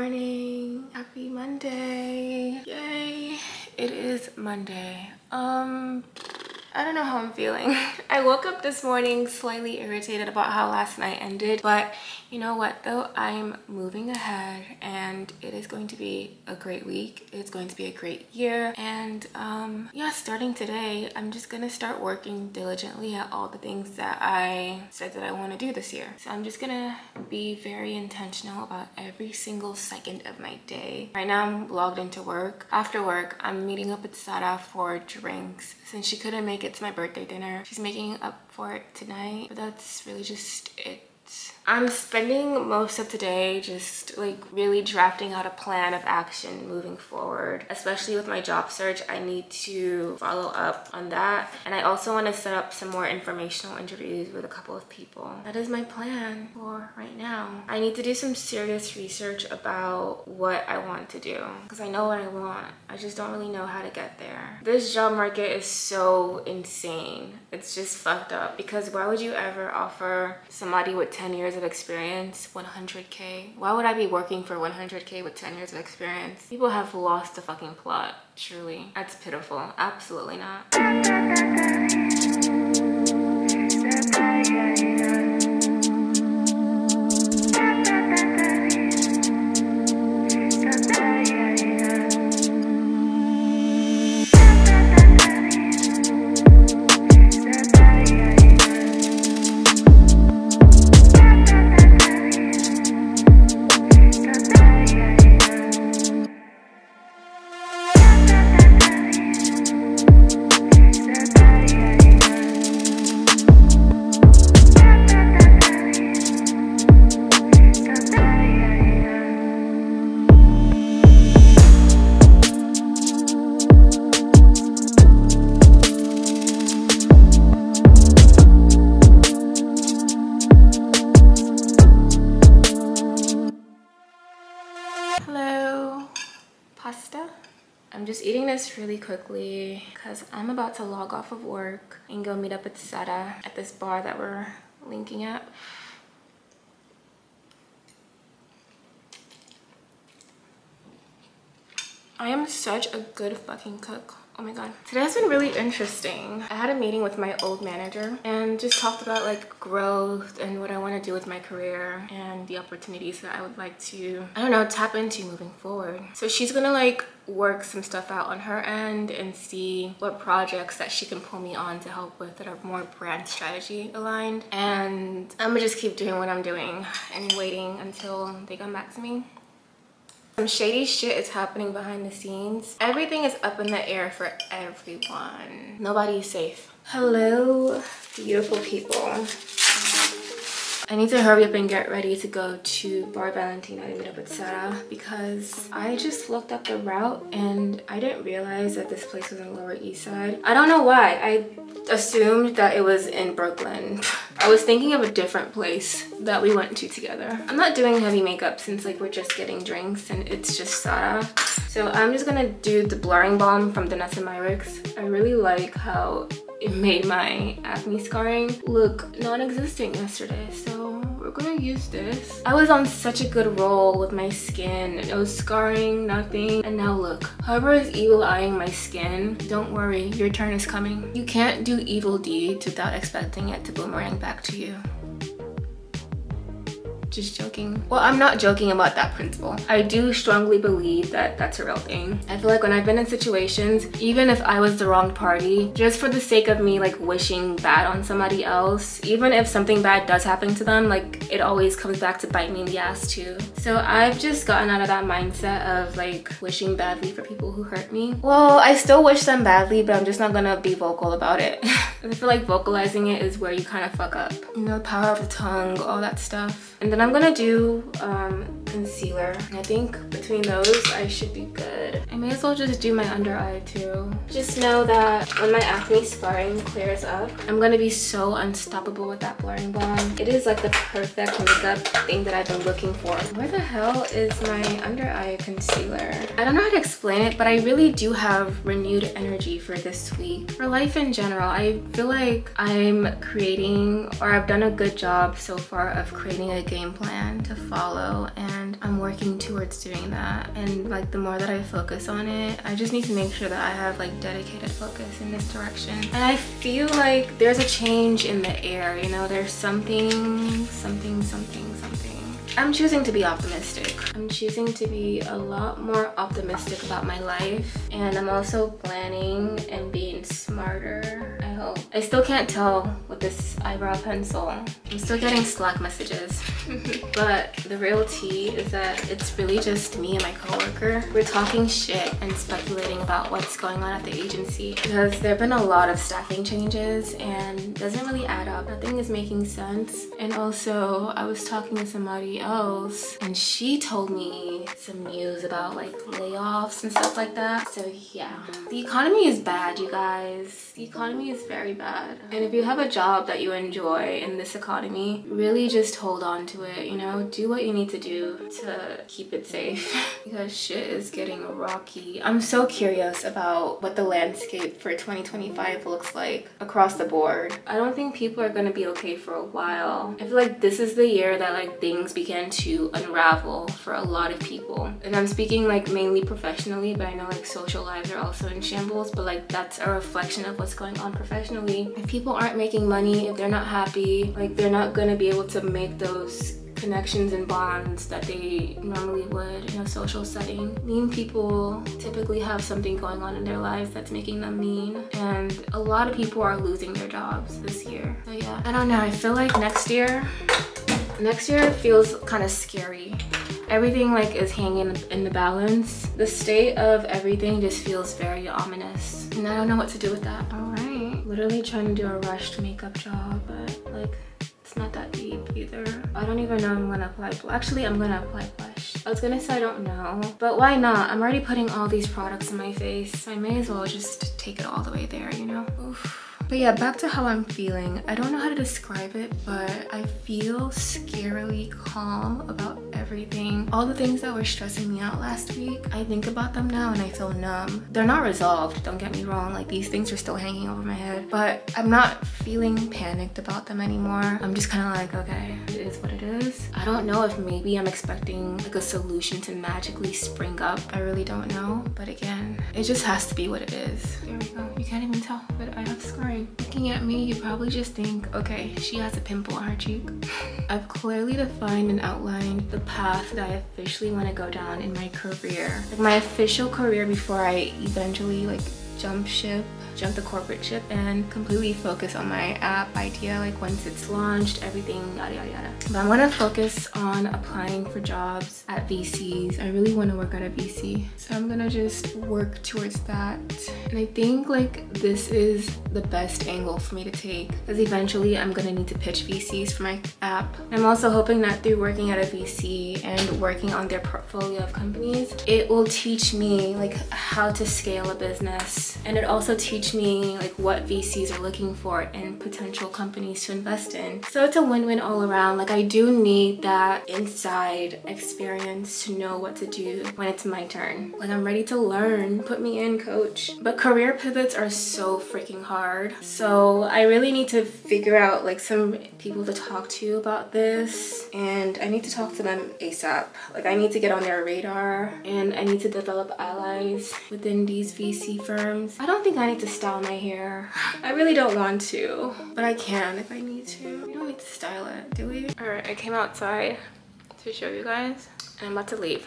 morning. Happy Monday. Yay. It is Monday. I don't know how I'm feeling. I woke up this morning slightly irritated about how last night ended, but you know what though? I'm moving ahead and it is going to be a great week. It's going to be a great year. And yeah, starting today, I'm just gonna start working diligently at all the things that I said that I want to do this year. So I'm just gonna be very intentional about every single second of my day. Right now I'm logged into work. After work, I'm meeting up with Sarah for drinks. Since she couldn't make it to my birthday dinner, she's making up for it tonight, but that's really just it. I'm spending most of today just like really drafting out a plan of action moving forward, especially with my job search. I need to follow up on that, and I also want to set up some more informational interviews with a couple of people. That is my plan for right now. I need to do some serious research about what I want to do because I know what I want. I just don't really know how to get there. This job market is so insane. It's just fucked up because why would you ever offer somebody with 10 years of experience 100K? Why would I be working for 100K with 10 years of experience? People have lost the fucking plot, truly. That's pitiful. Absolutely not. Hello, pasta. I'm just eating this really quickly because I'm about to log off of work and go meet up with Sarah at this bar that we're linking at. I am such a good fucking cook. Oh my god. Today has been really interesting. I had a meeting with my old manager and just talked about like growth and what I want to do with my career and the opportunities that I would like to, I don't know, tap into moving forward. So she's gonna like work some stuff out on her end and see what projects that she can pull me on to help with that are more brand strategy aligned. And I'm gonna just keep doing what I'm doing and waiting until they come back to me. Some shady shit is happening behind the scenes. Everything is up in the air for everyone. Nobody is safe. Hello, beautiful people. I need to hurry up and get ready to go to Bar Valentina to meet up with Sarah because I just looked up the route and I didn't realize that this place was on the Lower East Side. I don't know why. I assumed that it was in Brooklyn. I was thinking of a different place that we went to together. I'm not doing heavy makeup since like we're just getting drinks and it's just Sarah. So I'm just gonna do the blurring balm from Danessa Myricks. I really like how it made my acne scarring look non-existent yesterday, so we're gonna use this. I was on such a good roll with my skin. No scarring, nothing, and now look. Whoever is evil eyeing my skin, don't worry, your turn is coming. You can't do evil deeds without expecting it to boomerang back to you. Just joking. Well, I'm not joking about that principle. I do strongly believe that that's a real thing. I feel like when I've been in situations, even if I was the wrong party, just for the sake of me like wishing bad on somebody else, even if something bad does happen to them, like it always comes back to bite me in the ass too. So I've just gotten out of that mindset of like wishing badly for people who hurt me. Well, I still wish them badly, but I'm just not gonna be vocal about it. I feel like vocalizing it is where you kind of fuck up. You know, the power of the tongue, all that stuff. And then I'm gonna do concealer. And I think between those, I should be good. I may as well just do my under eye too. Just know that when my acne scarring clears up, I'm gonna be so unstoppable with that blurring balm. It is like the perfect makeup thing that I've been looking for. Where the hell is my under eye concealer? I don't know how to explain it, but I really do have renewed energy for this week. For life in general, I feel like I'm creating, or I've done a good job so far of creating a game plan to follow, and and I'm working towards doing that. And like the more that I focus on it, I just need to make sure that I have like dedicated focus in this direction. And I feel like there's a change in the air, you know, there's something. I'm choosing to be optimistic. I'm choosing to be a lot more optimistic about my life, and I'm also planning and being smarter, I hope. I still can't tell with this eyebrow pencil. I'm still getting Slack messages. But the real tea is that it's really just me and my coworker. We're talking shit and speculating about what's going on at the agency because there have been a lot of staffing changes and it doesn't really add up. Nothing is making sense. And also I was talking to somebody else and she told me some news about like layoffs and stuff like that. So yeah, the economy is bad, you guys. The economy is very bad. And if you have a job that you enjoy in this economy, really just hold on to it, you know? Do what you need to do to keep it safe because shit is getting rocky. I'm so curious about what the landscape for 2025 looks like across the board. I don't think people are gonna be okay for a while. I feel like this is the year that like things begin to unravel for a lot of people. And I'm speaking like mainly professionally, but I know like social lives are also in shambles, but like that's a reflection of what's going on professionally. If people aren't making money, if they're not happy, like they're not gonna be able to make those connections and bonds that they normally would in a social setting. Mean people typically have something going on in their lives that's making them mean, and a lot of people are losing their jobs this year. So yeah, I don't know, I feel like next year feels kind of scary. Everything like is hanging in the balance. The state of everything just feels very ominous, and I don't know what to do with that. All right, literally trying to do a rushed makeup job, but like it's not that deep either. I don't even know if I'm gonna apply. Actually, I'm gonna apply blush. I was gonna say I don't know, but why not? I'm already putting all these products in my face, so I may as well just take it all the way there, you know? Oof. But yeah, back to how I'm feeling. I don't know how to describe it, but I feel scarily calm about everything. All the things that were stressing me out last week, I think about them now and I feel numb. They're not resolved, don't get me wrong. Like these things are still hanging over my head, but I'm not feeling panicked about them anymore. I'm just kind of like, okay, it is what it is. I don't know if maybe I'm expecting like a solution to magically spring up. I really don't know. But again, it just has to be what it is. There we go. You can't even tell, but I have scarring. Looking at me, you probably just think, okay, she has a pimple on her cheek. I've clearly defined and outlined the path that I officially want to go down in my career. Like my official career before I eventually like jump the corporate ship and completely focus on my app idea, like once it's launched, everything, yada yada yada. But I want to focus on applying for jobs at VCs. I really want to work at a VC, so I'm gonna just work towards that. And I think like this is the best angle for me to take, because eventually I'm gonna need to pitch VCs for my app. I'm also hoping that through working at a VC and working on their portfolio of companies, it will teach me like how to scale a business, and it also teach me like what VCs are looking for in potential companies to invest in. So it's a win-win all around. Like I do need that inside experience to know what to do when it's my turn. Like I'm ready to learn. Put me in, coach. But career pivots are so freaking hard. So I really need to figure out like some people to talk to about this, and I need to talk to them ASAP. Like I need to get on their radar, and I need to develop allies within these VC firms. I don't think I need to style my hair. I really don't want to, but I can if I need to. We don't need to style it, do we? All right, I came outside to show you guys, and I'm about to leave.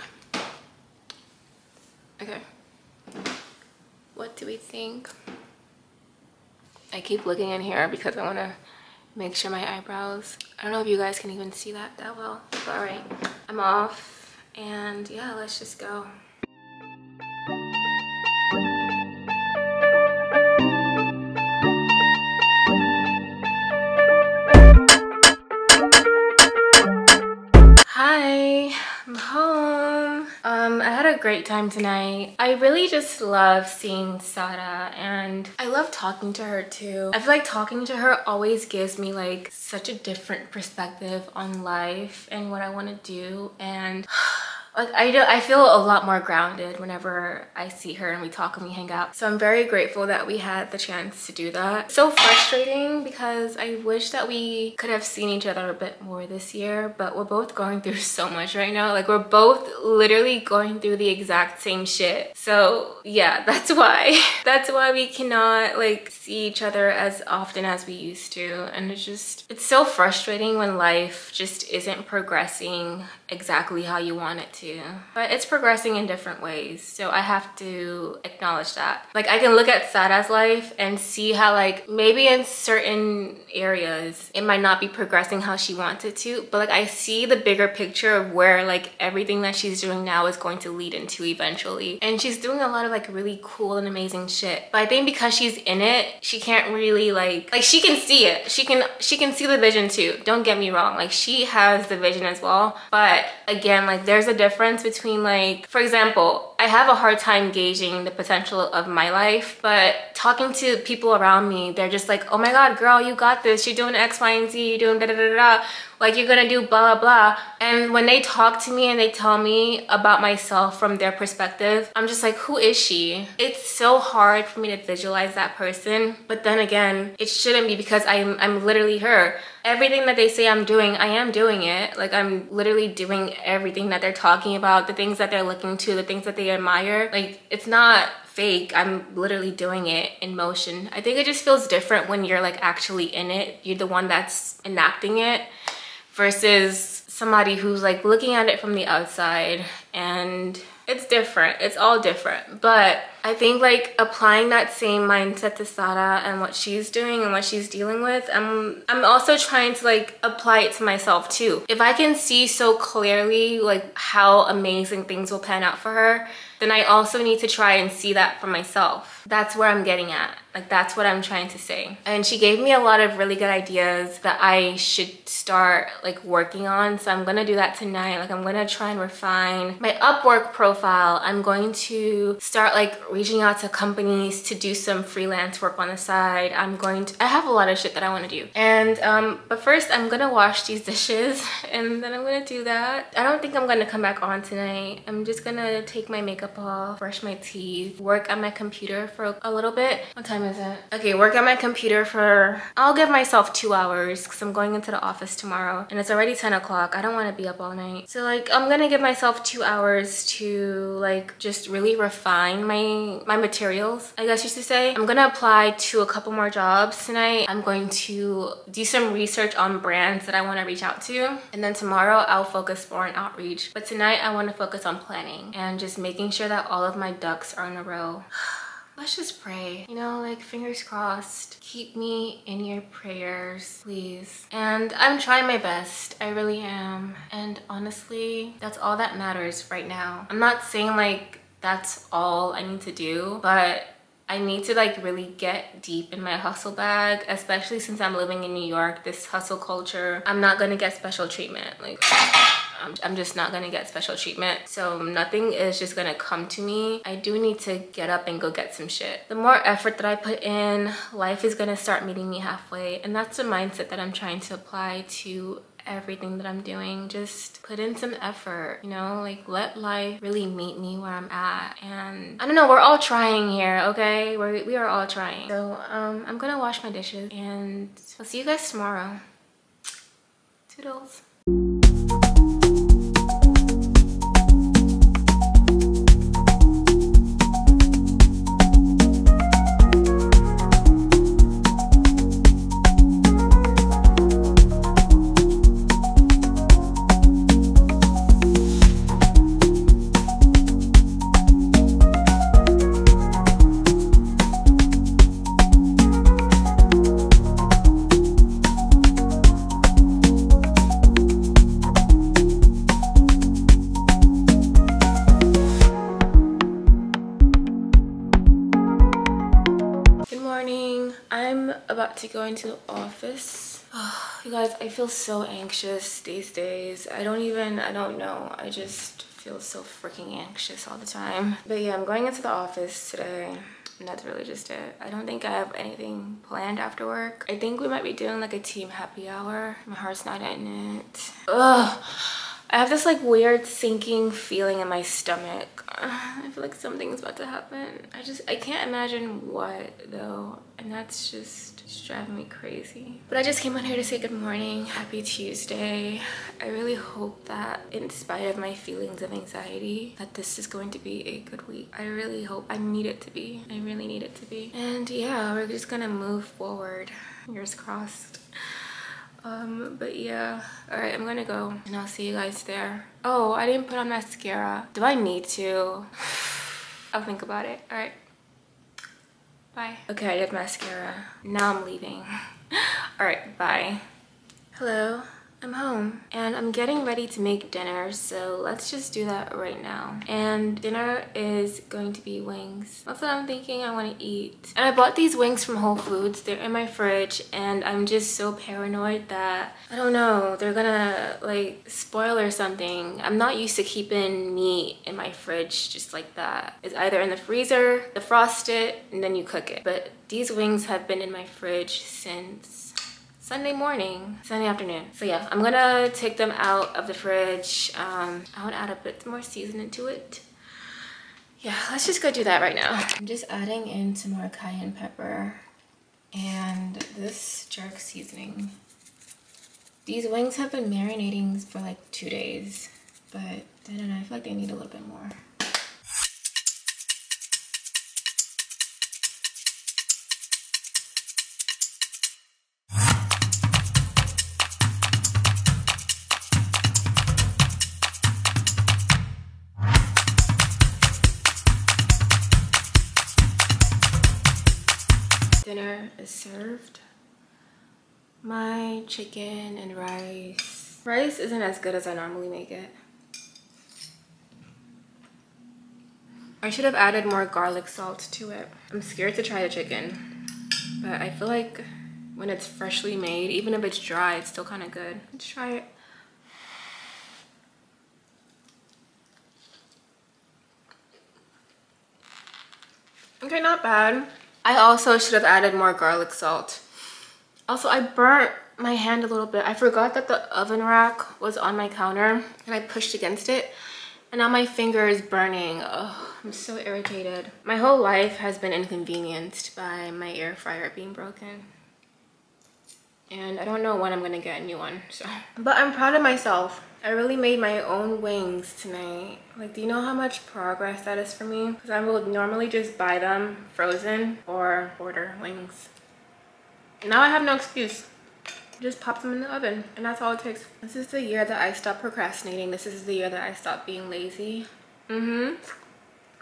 Okay, what do we think? I keep looking in here because I want to make sure my eyebrows, I don't know if you guys can even see that well, but all right, I'm off, and yeah, let's just go. Hi, I'm home. I had a great time tonight. I really just love seeing Sada, and I love talking to her too. I feel like talking to her always gives me like such a different perspective on life and what I want to do, and Like I feel a lot more grounded whenever I see her and we talk and we hang out. So I'm very grateful that we had the chance to do that. So frustrating because I wish that we could have seen each other a bit more this year, but we're both going through so much right now. Like we're both literally going through the exact same shit. So yeah, that's why. That's why we cannot like see each other as often as we used to. And it's so frustrating when life just isn't progressing exactly how you want it to. But it's progressing in different ways, so I have to acknowledge that. Like I can look at Sada's life and see how like maybe in certain areas it might not be progressing how she wants it to, but like I see the bigger picture of where like everything that she's doing now is going to lead into eventually. And she's doing a lot of like really cool and amazing shit. But I think because she's in it, she can't really like she can see it. She can see the vision too. Don't get me wrong. Like she has the vision as well. But again, like there's a difference between like, for example, I have a hard time gauging the potential of my life, but talking to people around me, they're just like, oh my God, girl, you got this. You're doing X, Y, and Z. You're doing da da da da. Like you're gonna do blah, blah, blah. And when they talk to me and they tell me about myself from their perspective, I'm just like, who is she? It's so hard for me to visualize that person. But then again, it shouldn't be because I'm literally her. Everything that they say I'm doing, I am doing it. Like I'm literally doing everything that they're talking about, the things that they're looking to, the things that they admire. Like it's not fake. I'm literally doing it in motion. I think it just feels different when you're like actually in it. You're the one that's enacting it versus somebody who's like looking at it from the outside, and it's different. It's all different. But I think like applying that same mindset to Sada and what she's doing and what she's dealing with, I'm also trying to like apply it to myself too. If I can see so clearly like how amazing things will pan out for her, then I also need to try and see that for myself. That's where I'm getting at. Like that's what I'm trying to say. And she gave me a lot of really good ideas that I should start like working on. So I'm gonna do that tonight. Like I'm gonna try and refine my Upwork profile. I'm going to start like reaching out to companies to do some freelance work on the side. I have a lot of shit that I wanna do. And but first I'm gonna wash these dishes and then I'm gonna do that. I don't think I'm gonna come back on tonight. I'm just gonna take my makeup off, brush my teeth, work on my computer for a little bit. What time is it? Okay, work on my computer for, I'll give myself 2 hours because I'm going into the office tomorrow and it's already 10 o'clock. I don't want to be up all night. So like I'm gonna give myself 2 hours to like just really refine my materials, I guess you should say. I'm gonna apply to a couple more jobs tonight. I'm going to do some research on brands that I want to reach out to, and then tomorrow I'll focus more on outreach. But tonight I want to focus on planning and just making sure that all of my ducks are in a row. Let's just pray, you know, like fingers crossed. Keep me in your prayers, please. And I'm trying my best, I really am. And honestly, that's all that matters right now. I'm not saying like that's all I need to do, but I need to like really get deep in my hustle bag, especially since I'm living in New York, this hustle culture. I'm not gonna get special treatment. Like, I'm just not gonna get special treatment. So nothing is just gonna come to me. I do need to get up and go get some shit. The more effort that I put in, life is gonna start meeting me halfway. And that's the mindset that I'm trying to apply to everything that I'm doing. Just put in some effort, you know, like let life really meet me where I'm at. And I don't know, we're all trying here, okay? We are all trying. So I'm gonna wash my dishes and I'll see you guys tomorrow. Toodles. To go into the office. Oh, you guys, I feel so anxious these days. I don't know. I just feel so freaking anxious all the time. But yeah, I'm going into the office today. And that's really just it. I don't think I have anything planned after work. I think we might be doing like a team happy hour. My heart's not in it. Ugh. I have this like weird sinking feeling in my stomach. I feel like something's about to happen. I can't imagine what though, and that's just driving me crazy. But I just came on here to say good morning, happy Tuesday. I really hope that in spite of my feelings of anxiety, that this is going to be a good week. I really hope. I need it to be. I really need it to be. And yeah, we're just gonna move forward. Fingers crossed. But yeah, all right, I'm gonna go and I'll see you guys there. Oh, I didn't put on mascara. Do I need to? I'll think about it. All right, bye. Okay, I did mascara. Now I'm leaving. All right, bye. Hello, I'm home and I'm getting ready to make dinner, so let's just do that right now. And dinner is going to be wings. That's what I'm thinking I want to eat. And I bought these wings from Whole Foods. They're in my fridge and I'm just so paranoid that, I don't know, they're gonna like spoil or something. I'm not used to keeping meat in my fridge just like that. It's either in the freezer, defrost it, and then you cook it. But these wings have been in my fridge since Sunday afternoon. So yeah, I'm gonna take them out of the fridge. I want to add a bit more seasoning to it. Yeah, let's just go do that right now. I'm just adding in some more cayenne pepper and this jerk seasoning. These wings have been marinating for like 2 days, but I don't know, I feel like they need a little bit more. Dinner is served. My chicken and rice. Rice isn't as good as I normally make it. I should have added more garlic salt to it. I'm scared to try the chicken, but I feel like when it's freshly made, even if it's dry, it's still kind of good. Let's try it. Okay, not bad. I also should have added more garlic salt. Also, I burnt my hand a little bit. I forgot that the oven rack was on my counter and I pushed against it. And now my finger is burning. Oh, I'm so irritated. My whole life has been inconvenienced by my air fryer being broken. And I don't know when I'm gonna get a new one, so. But I'm proud of myself. I really made my own wings tonight. Like, do you know how much progress that is for me? Because I will normally just buy them frozen or order wings. Now I have no excuse. Just pop them in the oven and that's all it takes. This is the year that I stopped procrastinating. This is the year that I stopped being lazy. So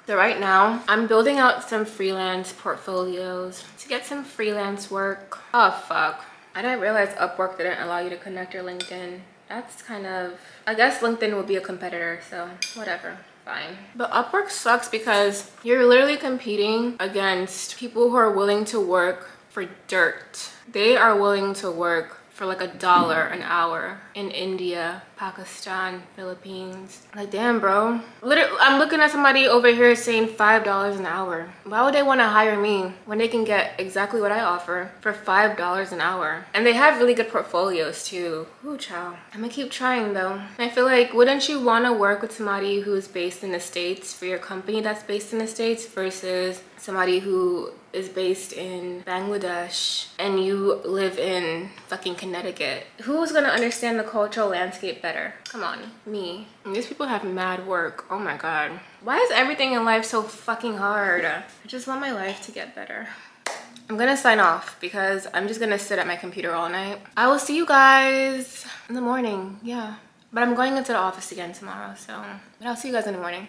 right now I'm building out some freelance portfolios to get some freelance work. Oh fuck, I didn't realize Upwork didn't allow you to connect your LinkedIn. That's kind of, I guess LinkedIn would be a competitor, so whatever, fine. But Upwork sucks because you're literally competing against people who are willing to work for dirt. They are willing to work for like $1 an hour in India, Pakistan, Philippines. Like, damn, bro. Literally, I'm looking at somebody over here saying $5 an hour. Why would they want to hire me when they can get exactly what I offer for $5 an hour? And they have really good portfolios too. Ooh, child. I'm gonna keep trying though. I feel like, wouldn't you want to work with somebody who's based in the States for your company that's based in the States versus somebody who is based in Bangladesh and you live in fucking Connecticut? Who's gonna understand the cultural landscape better? Come on, me. And these people have mad work. Oh my god. Why is everything in life so fucking hard? I just want my life to get better. I'm gonna sign off because I'm just gonna sit at my computer all night. I will see you guys in the morning, yeah. But I'm going into the office again tomorrow, so. But I'll see you guys in the morning.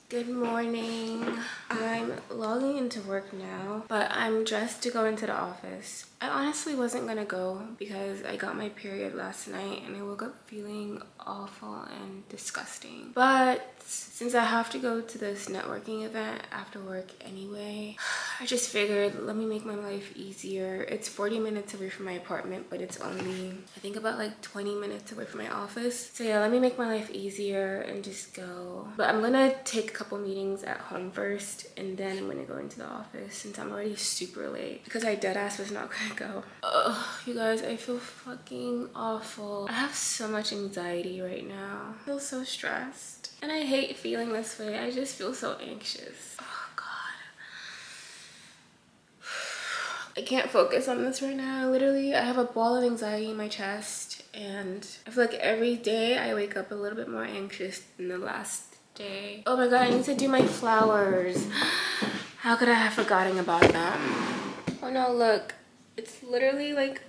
Good morning. I'm logging into work now, but I'm dressed to go into the office. I honestly wasn't gonna go because I got my period last night and I woke up feeling awful and disgusting. But since I have to go to this networking event after work anyway, I just figured let me make my life easier. It's 40 minutes away from my apartment, but it's only, I think, about like 20 minutes away from my office. So yeah, let me make my life easier and just go. But I'm gonna take a couple meetings at home first, and then I'm gonna go into the office since I'm already super late because I deadass was not gonna go. Ugh, you guys, I feel fucking awful. I have so much anxiety right now. I feel so stressed. And I hate feeling this way. I just feel so anxious. Oh God. I can't focus on this right now. Literally, I have a ball of anxiety in my chest, and I feel like every day I wake up a little bit more anxious than the last day. Oh my God, I need to do my flowers. How could I have forgotten about them? Oh no, look. It's literally like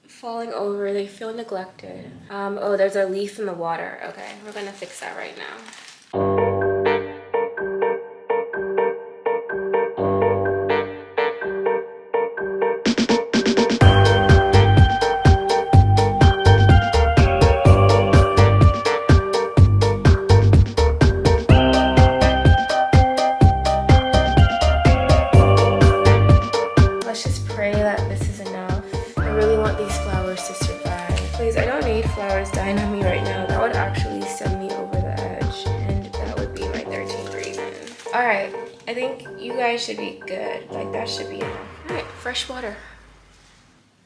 falling over. They feel neglected. Oh, there's a leaf in the water. Okay, we're gonna fix that right now. Let's just pray that this is enough. I really want these flowers to survive. Please, I don't need flowers dying on me right now. That would actually send me over the edge, and that would be my 13th reason. All right, I think you guys should be good. Like, that should be enough. All right, fresh water.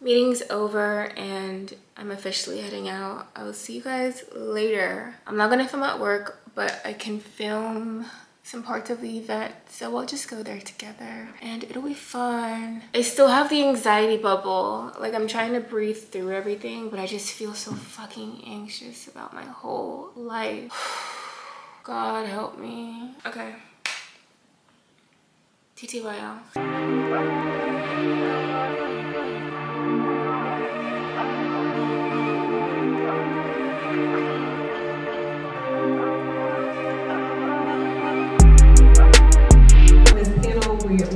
Meeting's over and I'm officially heading out. I will see you guys later. I'm not gonna film at work, but I can film some parts of the event, so we'll just go there together and it'll be fun. I still have the anxiety bubble. Like, I'm trying to breathe through everything, but I just feel so fucking anxious about my whole life. God help me. Okay. TTYL.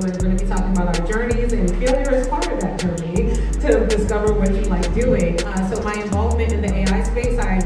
We're going to be talking about our journeys, and failure is part of that journey to discover what you like doing. So my involvement in the AI space, I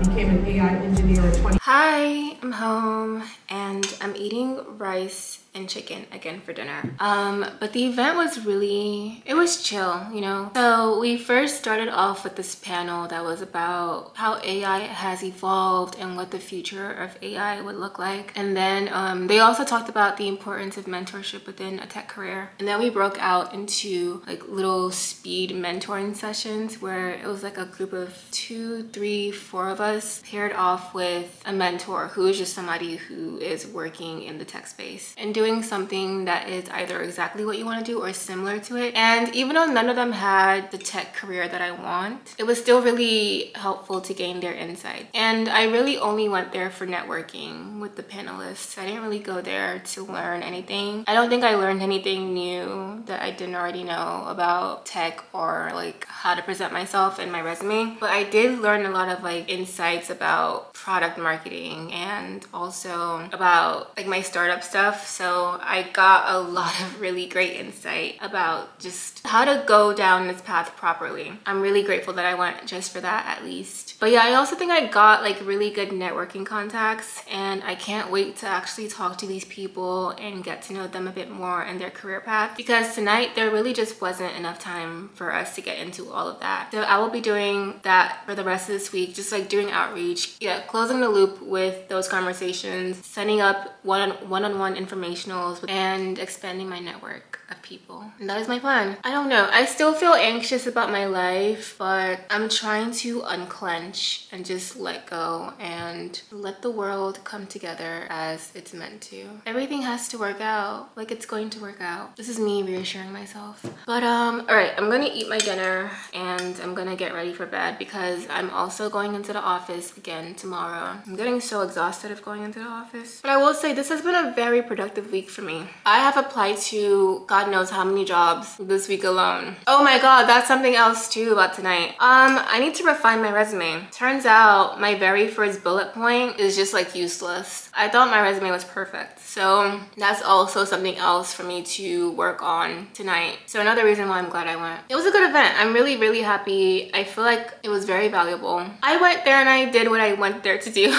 became an AI engineer in 20. Hi, I'm home and I'm eating rice and chicken again for dinner. But the event was really, it was chill, you know? So we first started off with this panel that was about how AI has evolved and what the future of AI would look like. And then they also talked about the importance of mentorship within a tech career. And then we broke out into like little speed mentoring sessions where it was like a group of 2, 3, 4 of us paired off with a mentor who is just somebody who is working in the tech space and doing something that is either exactly what you want to do or similar to it. And even though none of them had the tech career that I want, it was still really helpful to gain their insight. And I really only went there for networking with the panelists. I didn't really go there to learn anything. I don't think I learned anything new that I didn't already know about tech or like how to present myself in my resume. But I did learn a lot of like insights about product marketing and also about like my startup stuff. So I got a lot of really great insight about just how to go down this path properly. I'm really grateful that I went just for that at least. But yeah, I also think I got like really good networking contacts, and I can't wait to actually talk to these people and get to know them a bit more in their career path, because tonight there really just wasn't enough time for us to get into all of that. So I will be doing that for the rest of this week, just like doing outreach, yeah, closing the loop with those conversations, setting up one-on-one informationals, and expanding my network of people. And that is my plan. I don't know, I still feel anxious about my life, but I'm trying to unclench and just let go and let the world come together as it's meant to. Everything has to work out, like it's going to work out. This is me reassuring myself. But all right, I'm gonna eat my dinner and I'm gonna get ready for bed because I'm also going into the office again tomorrow. I'm getting so exhausted of going into the office. But I will say this has been a very productive week for me. I have applied to God knows how many jobs this week alone. Oh my God, that's something else too about tonight. I need to refine my resume. Turns out my very first bullet point is just like useless. I thought my resume was perfect. So that's also something else for me to work on tonight. So another reason why I'm glad I went. It was a good event. I'm really, really happy. I feel like it was very valuable. I went there and I did what I went there to do.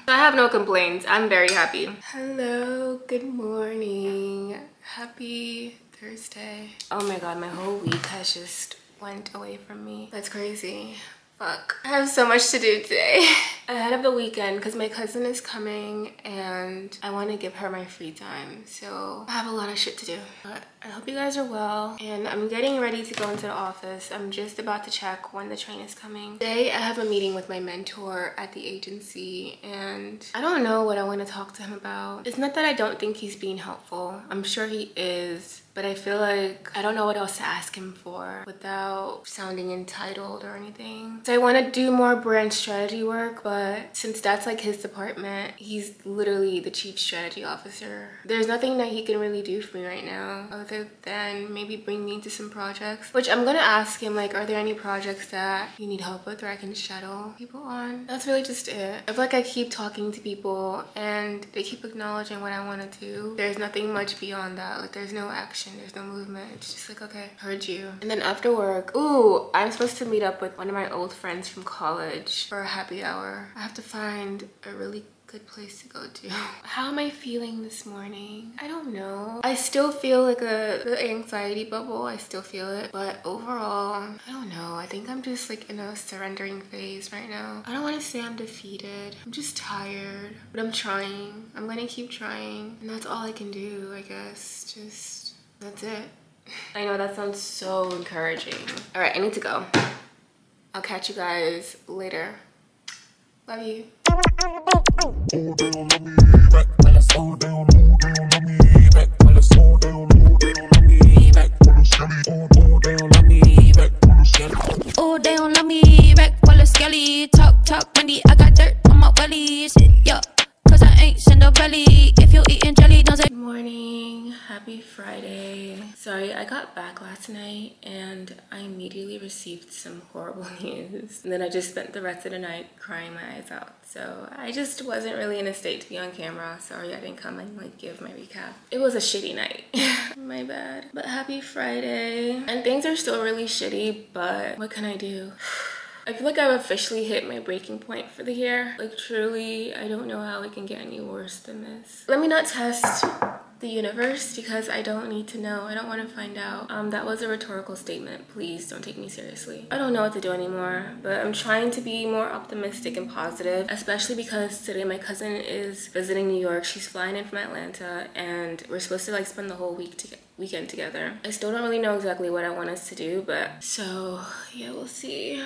I have no complaints. I'm very happy. Hello, good morning. Happy Thursday. Oh my god, my whole week has just went away from me. That's crazy. Fuck. I have so much to do today. Ahead of the weekend, because my cousin is coming and I want to give her my free time. So I have a lot of shit to do. But I hope you guys are well. And I'm getting ready to go into the office. I'm just about to check when the train is coming. Today I have a meeting with my mentor at the agency and I don't know what I want to talk to him about. It's not that I don't think he's being helpful. I'm sure he is. But I feel like I don't know what else to ask him for without sounding entitled or anything. So I want to do more brand strategy work, but since that's like his department, he's literally the chief strategy officer. There's nothing that he can really do for me right now other than maybe bring me into some projects, which I'm gonna ask him, like, are there any projects that you need help with or I can shadow people on? That's really just it. I feel like I keep talking to people and they keep acknowledging what I want to do. There's nothing much beyond that. Like, there's no action, there's no movement. It's just like, okay, heard you. And then after work, ooh, I'm supposed to meet up with one of my old friends from college for a happy hour. I have to find a really good place to go to. How am I feeling this morning? I don't know. I still feel like the anxiety bubble. I still feel it. But overall, I don't know. I think I'm just like in a surrendering phase right now. I don't want to say I'm defeated. I'm just tired. But I'm trying. I'm gonna keep trying. And that's all I can do, I guess. Just, that's it. I know that sounds so encouraging. All right, I need to go. I'll catch you guys later. Love you. Oh, they don't love me back while it's skelly. Talk, Wendy, I got dirt on my belly. Yeah, cause I ain't Cinderella. If you eating jelly, don't say. Good morning, happy Friday. Sorry, I got back last night and I immediately received some horrible news. And then I just spent the rest of the night crying my eyes out. So I just wasn't really in a state to be on camera. Sorry I didn't come and like give my recap. It was a shitty night. My bad. But happy Friday. And things are still really shitty, but what can I do? I feel like I've officially hit my breaking point for the year. Like, truly, I don't know how it can get any worse than this. Let me not test the universe because I don't need to know. I don't want to find out. That was a rhetorical statement. Please don't take me seriously. I don't know what to do anymore, but I'm trying to be more optimistic and positive, especially because today my cousin is visiting New York. She's flying in from Atlanta and we're supposed to like spend the whole weekend together. I still don't really know exactly what I want us to do, but so yeah, we'll see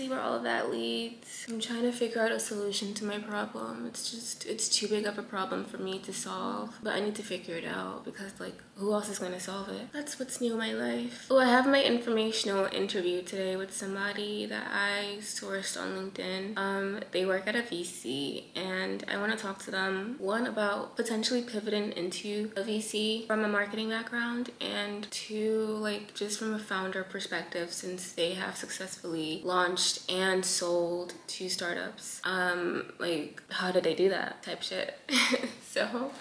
where all of that leads. I'm trying to figure out a solution to my problem. It's too big of a problem for me to solve, but I need to figure it out because like who else is going to solve it? That's what's new in my life. Oh, I have my informational interview today with somebody that I sourced on LinkedIn. They work at a VC and I want to talk to them, one, about potentially pivoting into a VC from a marketing background, and two, like just from a founder perspective, since they have successfully launched and sold 2 startups. Like how did they do that type shit? So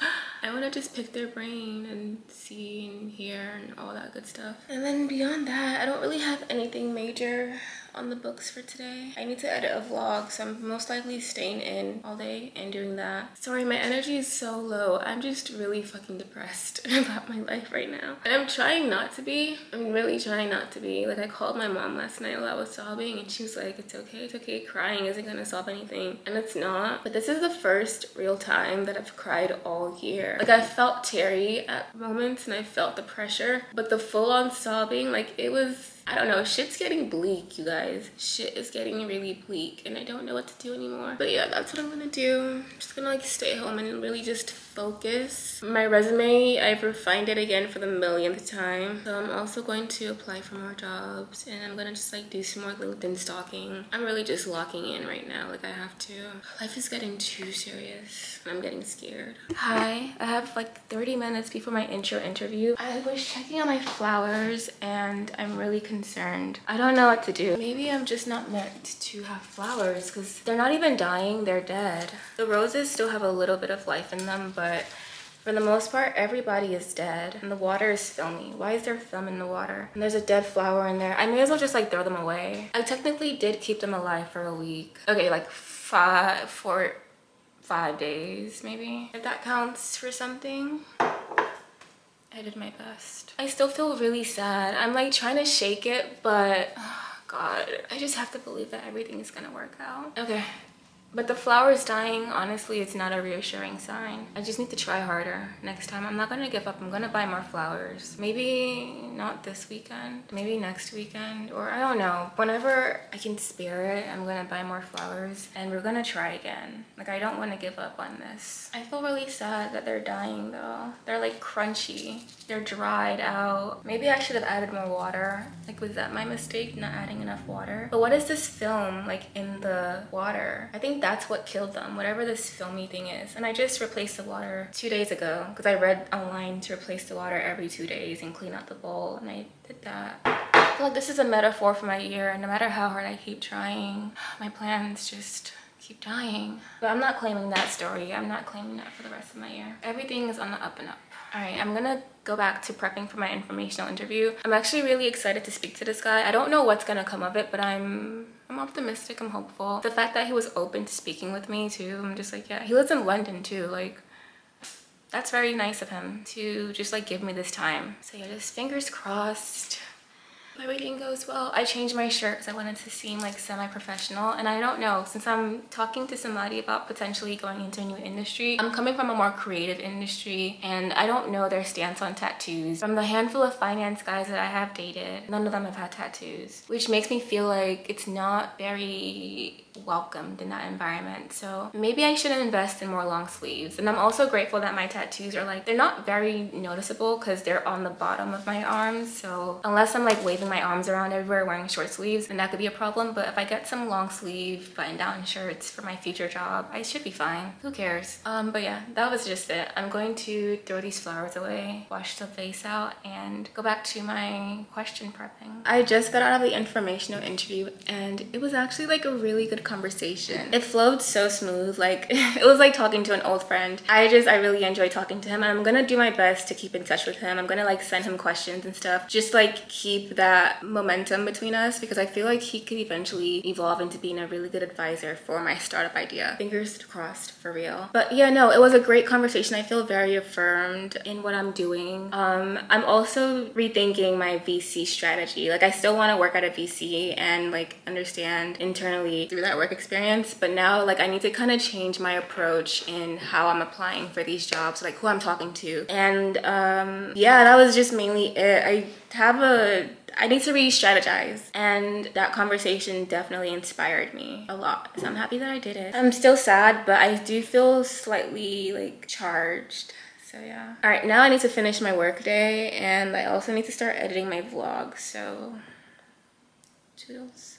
I want to just pick their brain and see and hear and all that good stuff. And then beyond that, I don't really have anything major on the books for today. I need to edit a vlog, so I'm most likely staying in all day and doing that. Sorry, my energy is so low. I'm just really fucking depressed about my life right now. And I'm trying not to be. I'm really trying not to be. Like, I called my mom last night while I was sobbing and she was like, it's okay. Crying isn't gonna solve anything. And it's not. But this is the first real time that I've cried all year. Like, I felt teary at moments and I felt the pressure, but the full-on sobbing, like, it was, I don't know, shit's getting bleak, you guys. Shit is getting really bleak and I don't know what to do anymore. But yeah, that's what I'm gonna do. I'm just gonna like stay home and really just focus. My resume, I've refined it again for the millionth time. So I'm also going to apply for more jobs and I'm gonna just like do some more LinkedIn stalking. I'm really just locking in right now, like I have to. Life is getting too serious and I'm getting scared. Hi, I have like 30 minutes before my intro interview. I was checking on my flowers and I'm really concerned. I don't know what to do. Maybe I'm just not meant to have flowers because they're not even dying, they're dead. The roses still have a little bit of life in them, but for the most part, everybody is dead and the water is filmy. Why is there film in the water? And there's a dead flower in there. I may as well just like throw them away. I technically did keep them alive for a week. Okay, like 4 5 days maybe, if that counts for something. I did my best. I still feel really sad. I'm like trying to shake it, but oh God, I just have to believe that everything is gonna work out. Okay. But the flowers dying, honestly, it's not a reassuring sign. I just need to try harder next time. I'm not gonna give up. I'm gonna buy more flowers. Maybe not this weekend, maybe next weekend, or I don't know. Whenever I can spare it, I'm gonna buy more flowers and we're gonna try again. Like, I don't wanna give up on this. I feel really sad that they're dying though. They're like crunchy. They're dried out. Maybe I should have added more water. Like, was that my mistake, not adding enough water? But what is this film like in the water? I think that's what killed them, whatever this filmy thing is. And I just replaced the water 2 days ago because I read online to replace the water every 2 days and clean out the bowl, and I did that. I feel like this is a metaphor for my year, and no matter how hard I keep trying, my plans just keep dying. But I'm not claiming that story. I'm not claiming that for the rest of my year. Everything is on the up and up. All right, I'm gonna go back to prepping for my informational interview. I'm actually really excited to speak to this guy. I don't know what's gonna come of it, but I'm optimistic, I'm hopeful. The fact that he was open to speaking with me too, I'm just like, yeah. He lives in London too, like, that's very nice of him to just like give me this time. So yeah, just fingers crossed everything goes well. I changed my shirt because I wanted to seem like semi-professional, and I don't know, since I'm talking to somebody about potentially going into a new industry, I'm coming from a more creative industry and I don't know their stance on tattoos. From the handful of finance guys that I have dated, none of them have had tattoos, which makes me feel like it's not very welcomed in that environment. So maybe I should invest in more long sleeves. And I'm also grateful that my tattoos are like, they're not very noticeable because they're on the bottom of my arms. So unless I'm like waving my arms around everywhere wearing short sleeves, then that could be a problem. But if I get some long sleeve button down shirts for my future job, I should be fine. Who cares? But yeah, that was just it. I'm going to throw these flowers away, wash the vase out, and go back to my question prepping. I just got out of the informational interview and it was actually like a really good conversation. It flowed so smooth, like it was like talking to an old friend. I really enjoyed talking to him, and I'm gonna do my best to keep in touch with him. I'm gonna like send him questions and stuff, just like keep that momentum between us, because I feel like he could eventually evolve into being a really good advisor for my startup idea. Fingers crossed, for real. But yeah, no, it was a great conversation. I feel very affirmed in what I'm doing. I'm also rethinking my VC strategy. Like, I still want to work at a VC and like understand internally through that work experience, but now like I need to kind of change my approach in how I'm applying for these jobs, like who I'm talking to. And yeah, that was just mainly it. I need to re-strategize, and that conversation definitely inspired me a lot. So I'm happy that I did it. I'm still sad, but I do feel slightly like charged. So yeah. All right, now I need to finish my work day, and I also need to start editing my vlog. So toodles.